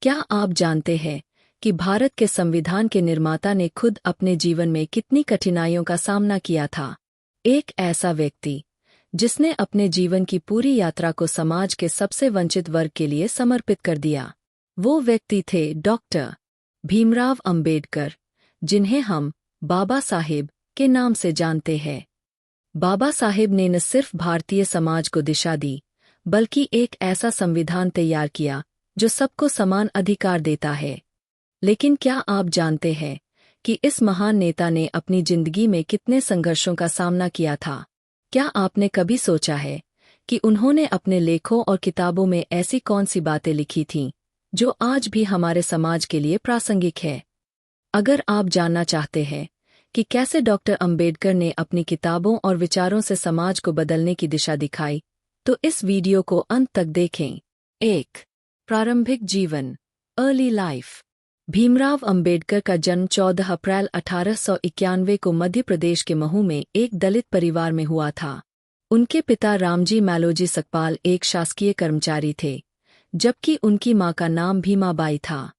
क्या आप जानते हैं कि भारत के संविधान के निर्माता ने खुद अपने जीवन में कितनी कठिनाइयों का सामना किया था? एक ऐसा व्यक्ति जिसने अपने जीवन की पूरी यात्रा को समाज के सबसे वंचित वर्ग के लिए समर्पित कर दिया, वो व्यक्ति थे डॉक्टर भीमराव अंबेडकर, जिन्हें हम बाबा साहेब के नाम से जानते हैं। बाबा साहेब ने न सिर्फ भारतीय समाज को दिशा दी, बल्कि एक ऐसा संविधान तैयार किया जो सबको समान अधिकार देता है। लेकिन क्या आप जानते हैं कि इस महान नेता ने अपनी जिंदगी में कितने संघर्षों का सामना किया था? क्या आपने कभी सोचा है कि उन्होंने अपने लेखों और किताबों में ऐसी कौन सी बातें लिखी थीं जो आज भी हमारे समाज के लिए प्रासंगिक है? अगर आप जानना चाहते हैं कि कैसे डॉक्टर अंबेडकर ने अपनी किताबों और विचारों से समाज को बदलने की दिशा दिखाई, तो इस वीडियो को अंत तक देखें। 1. प्रारंभिक जीवन, अर्ली लाइफ। भीमराव अंबेडकर का जन्म 14 अप्रैल 1891 को मध्य प्रदेश के महू में एक दलित परिवार में हुआ था। उनके पिता रामजी मैलोजी सकपाल एक शासकीय कर्मचारी थे, जबकि उनकी मां का नाम भीमाबाई था।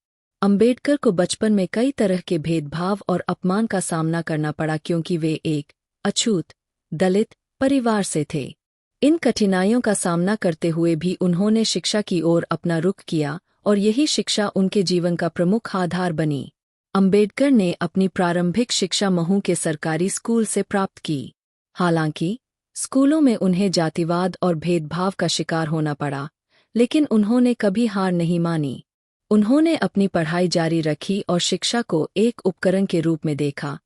अंबेडकर को बचपन में कई तरह के भेदभाव और अपमान का सामना करना पड़ा क्योंकि वे एक अछूत दलित परिवार से थे। इन कठिनाइयों का सामना करते हुए भी उन्होंने शिक्षा की ओर अपना रुख किया और यही शिक्षा उनके जीवन का प्रमुख आधार बनी। अंबेडकर ने अपनी प्रारंभिक शिक्षा महू के सरकारी स्कूल से प्राप्त की। हालांकि स्कूलों में उन्हें जातिवाद और भेदभाव का शिकार होना पड़ा, लेकिन उन्होंने कभी हार नहीं मानी। उन्होंने अपनी पढ़ाई जारी रखी और शिक्षा को एक उपकरण के रूप में देखा,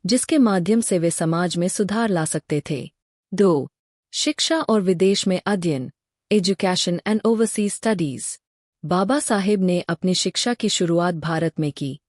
जिसके माध्यम से वे समाज में सुधार ला सकते थे। 2. शिक्षा और विदेश में अध्ययन, education and overseas studies. Baba Saheb ने अपनी शिक्षा की शुरुआत भारत में की,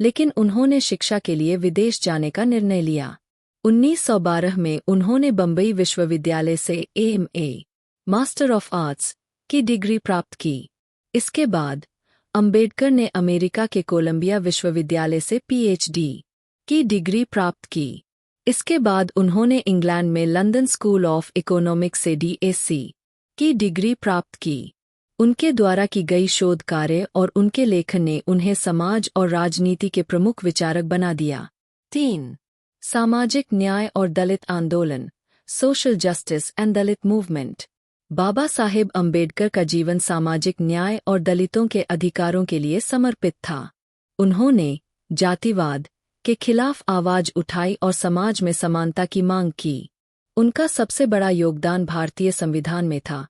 लेकिन उन्होंने शिक्षा के लिए विदेश जाने का निर्णय लिया। 1912 में उन्होंने बम्बई विश्वविद्यालय से एम.ए. मास्टर ऑफ आर्ट्स की डिग्री प्राप्त की। इसके बाद अंबेडकर ने अमेरिका के कोलंबिया विश्वविद्यालय से पीएचडी की डिग्री प्राप्त की। इसके बाद उन्होंने इंग्लैंड में लंदन स्कूल ऑफ इकोनॉमिक्स से डीएससी की डिग्री प्राप्त की। उनके द्वारा की गई शोध कार्य और उनके लेखन ने उन्हें समाज और राजनीति के प्रमुख विचारक बना दिया। 3. सामाजिक न्याय और दलित आंदोलन, social justice and Dalit movement. Baba Saheb Ambedkar का जीवन सामाजिक न्याय और दलितों के अधिकारों के लिए समर्पित था। उन्होंने जातिवाद के खिलाफ आवाज उठाई और समाज में समानता की मांग की। उनका सबसे बड़ा योगदान भारतीय संविधान में था,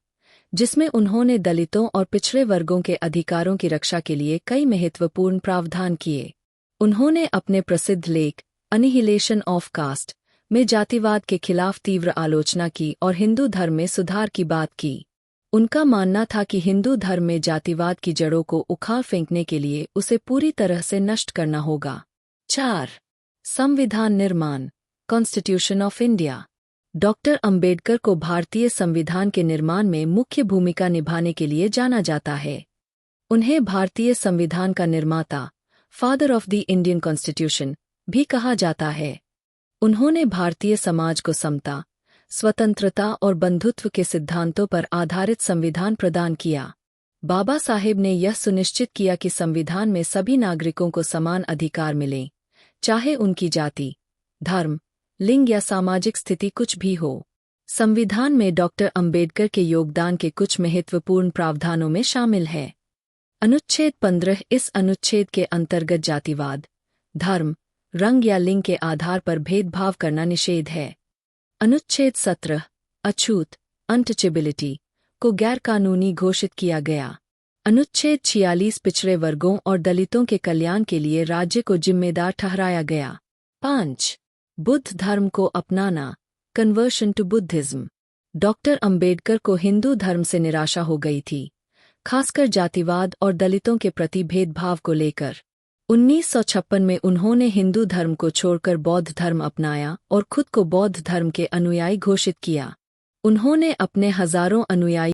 जिसमें उन्होंने दलितों और पिछड़े वर्गों के अधिकारों की रक्षा के लिए कई महत्वपूर्ण प्रावधान किए। उन्होंने अपने प्रसिद्ध लेख अनिहिलेशन ऑफ कास्ट में जातिवाद के खिलाफ तीव्र आलोचना की और हिंदू धर्म में सुधार की बात की। उनका मानना था कि हिंदू धर्म में जातिवाद की जड़ों को उखाड़ फेंकने के लिए उसे पूरी तरह से नष्ट करना होगा। 4. संविधान निर्माण, constitution of India. Doctor Ambedkar को भारतीय संविधान के निर्माण में मुख्य भूमिका निभाने के लिए जाना जाता है। उन्हें भारतीय संविधान का निर्माता, father of the Indian constitution भी कहा जाता है। उन्होंने भारतीय समाज को समता, स्वतंत्रता और बंधुत्व के सिद्धांतों पर आधारित संविधान प्रदान किया। बाबा साहेब ने यह सुनिश्चित किया कि संविधान में सभी नागरिकों को समान अधिकार मिलें, चाहे उनकी जाति, धर्म, लिंग या सामाजिक स्थिति कुछ भी हो। संविधान में डॉक्टर अंबेडकर के योगदान के कुछ महत्वपूर्ण प्रावधानों में शामिल है। अनुच्छेद 15। इस अनुच्छेद के अंतर्गत जातिवाद, धर्म, रंग या लिंग के आधार पर भेदभाव करना निषेध है। अनुच्छेद 17। अछूत, अनटचेबिलिटी को गैरकानूनी घोषित किया गया। अनुच्छेद 46। पिछड़े वर्गों और दलितों के कल्याण के लिए राज्य को जिम्मेदार ठहराया गया। 5. बुद्ध धर्म को अपनाना, conversion to Buddhism. Doctor Ambedkar को हिंदू धर्म से निराशा हो गई थी, खासकर जातिवाद और दलितों के प्रति भेदभाव को लेकर। 1956 में उन्होंने हिंदू धर्म को छोड़कर बौद्ध धर्म अपनाया और खुद को बौद्ध धर्म के अनुयायी घोषित किया। उन्होंने अपने हजारों अनुयायी